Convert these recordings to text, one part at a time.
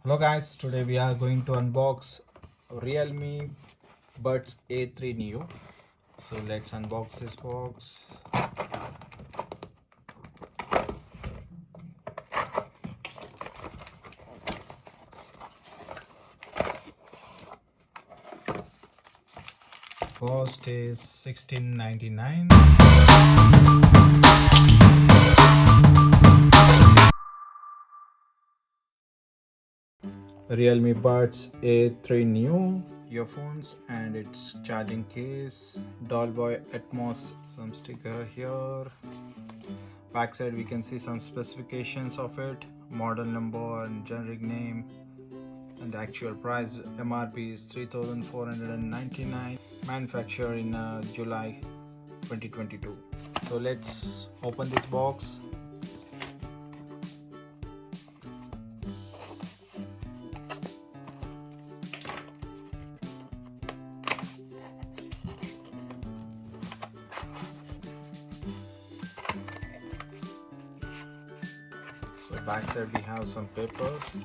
Hello guys, today we are going to unbox Realme Buds A3 Neo. So let's unbox this box. Cost is $16.99. Realme Buds A3 Neo earphones and its charging case. Dolby Atmos, some sticker here. Backside we can see some specifications of it, model number and generic name, and the actual price MRP is 3,499. Manufactured in July 2022. So let's open this box. So backside we have some papers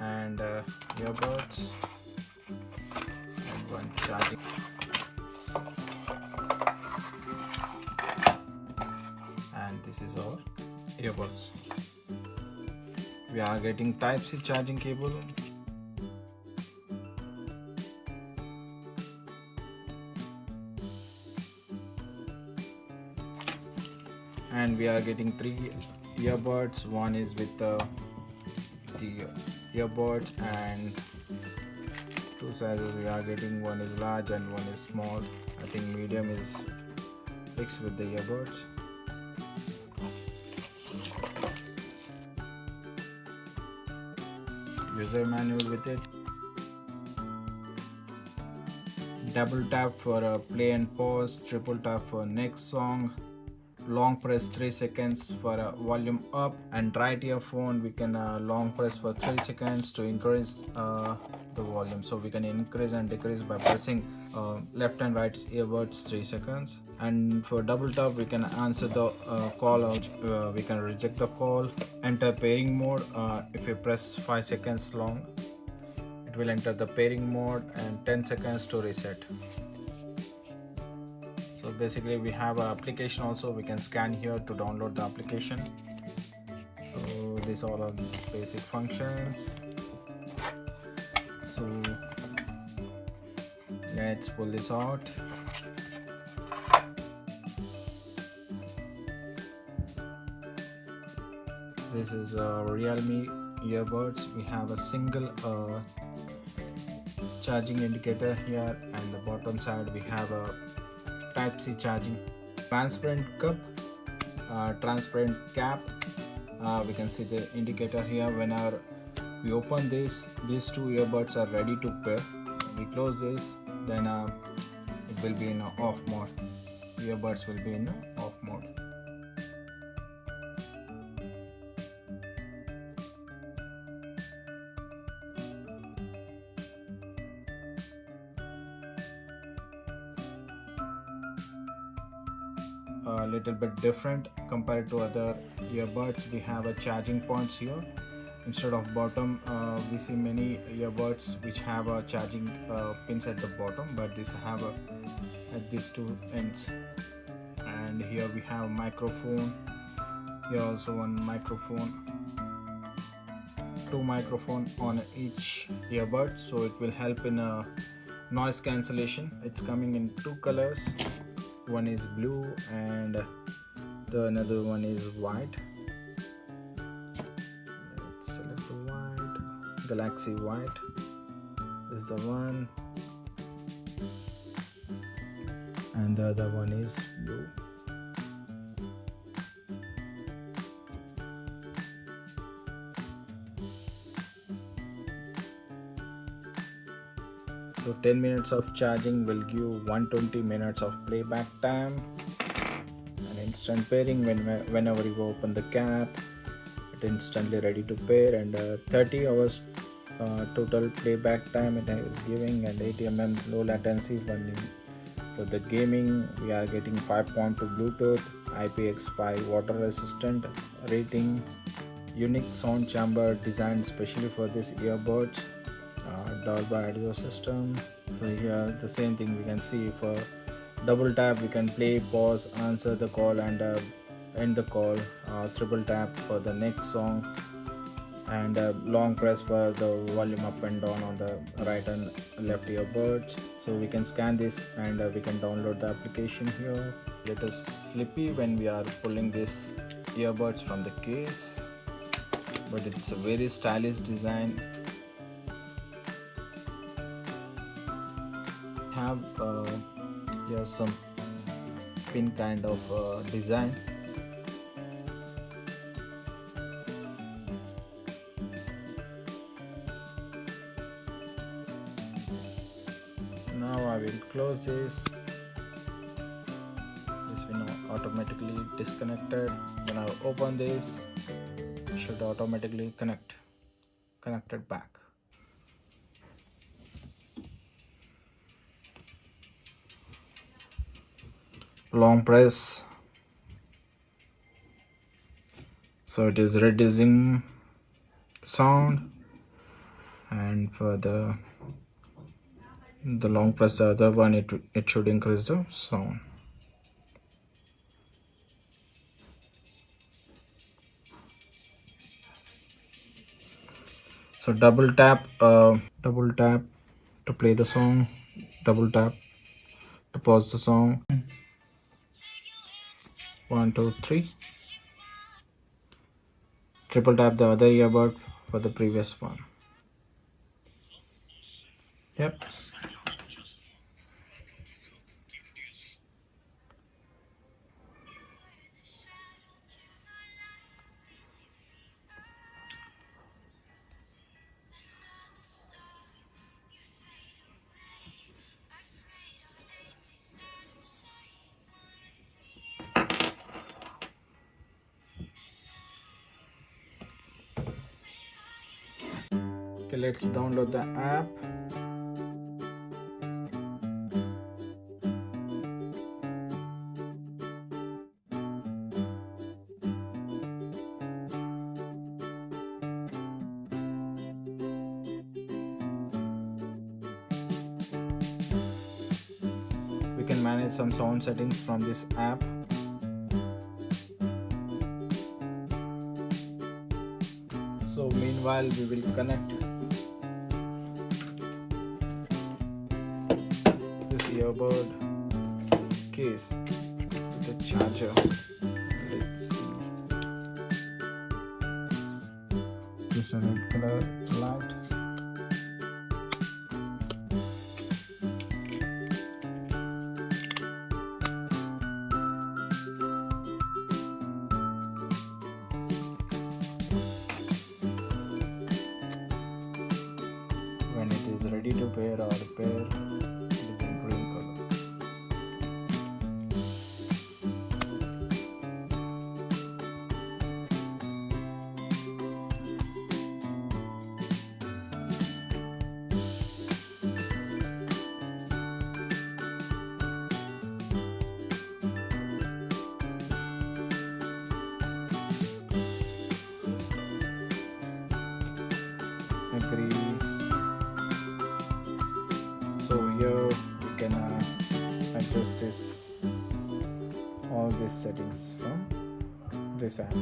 and earbuds and one charging. And this is our earbuds. We are getting Type-C charging cable. And we are getting three earbuds. One is with the earbuds, and two sizes we are getting. One is large and one is small. I think medium is mixed with the earbuds. User manual with it. Double tap for play and pause, triple tap for next song, long press 3 seconds for volume up, and right earphone we can long press for 3 seconds to increase the volume. So we can increase and decrease by pressing left and right earbuds 3 seconds. And for double tap we can answer the call out, we can reject the call, enter pairing mode. If we press 5 seconds long, it will enter the pairing mode, and 10 seconds to reset. So basically we have an application also. We can scan here to download the application. So these all are basic functions. So let's pull this out. This is Realme earbuds. We have a single charging indicator here, and the bottom side we have a Type-C charging, transparent cup, transparent cap. We can see the indicator here. Whenever we open this, these two earbuds are ready to pair. We close this, then it will be in off mode. Earbuds will be in off mode. A little bit different compared to other earbuds. We have a charging points here. Instead of bottom, we see many earbuds which have a charging pins at the bottom, but this have at these two ends. And here we have microphone. Here also one microphone, two microphone on each earbud, so it will help in noise cancellation. It's coming in two colors. One is blue and the another one is white. Let's select the white. Galaxy white is the one, and the other one is blue. So 10 minutes of charging will give 120 minutes of playback time, and instant pairing. Whenever you open the cap, it instantly ready to pair, and 30 hours total playback time it is giving, and 80 mm low latency. For the gaming we are getting 5.2 Bluetooth, IPX5 water resistant rating, unique sound chamber designed specially for this earbuds, Dolby audio system. So here the same thing we can see. For double tap we can play, pause, answer the call, and end the call. Triple tap for the next song, and long press for the volume up and down on the right and left earbuds. So we can scan this, and we can download the application here. Let us sleepy when we are pulling this earbuds from the case, but it's a very stylish design. Have here some pin kind of design. Now I will close this. This will now automatically disconnected. When I open this, it should automatically connected back. Long press, so it is reducing sound, and for the long press the other one, it should increase the sound. So double tap to play the song, double tap to pause the song. 1 2 3. Triple tap the other earbud for the previous one. Yep. Okay, let's download the app. We can manage some sound settings from this app. So meanwhile we will connect this earbud case with the charger. Let's see. Just a red color light. When it is ready to pair or repair, it is in green color. Agree. So here you can adjust this, all these settings from this app.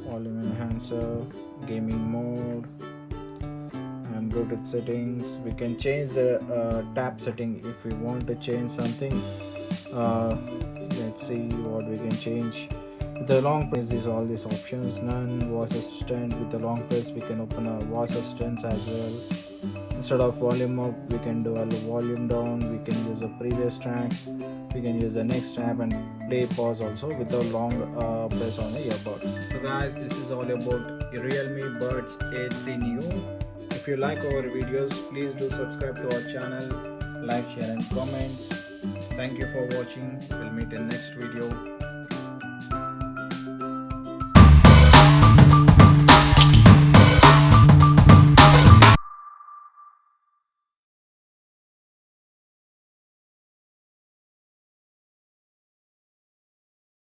Volume enhancer, gaming mode, and Bluetooth settings. We can change the tap setting if we want to change something. Let's see what we can change. With the long press is all these options. None, voice assistant. With the long press we can open a voice assistant as well. Instead of volume up we can do a volume down. We can use a previous track, we can use the next track, and play pause also with the long press on the earbuds. So guys, this is all about Realme Buds A3 Neo. If you like our videos, please do subscribe to our channel, like, share and comments. Thank you for watching. We'll meet in next video.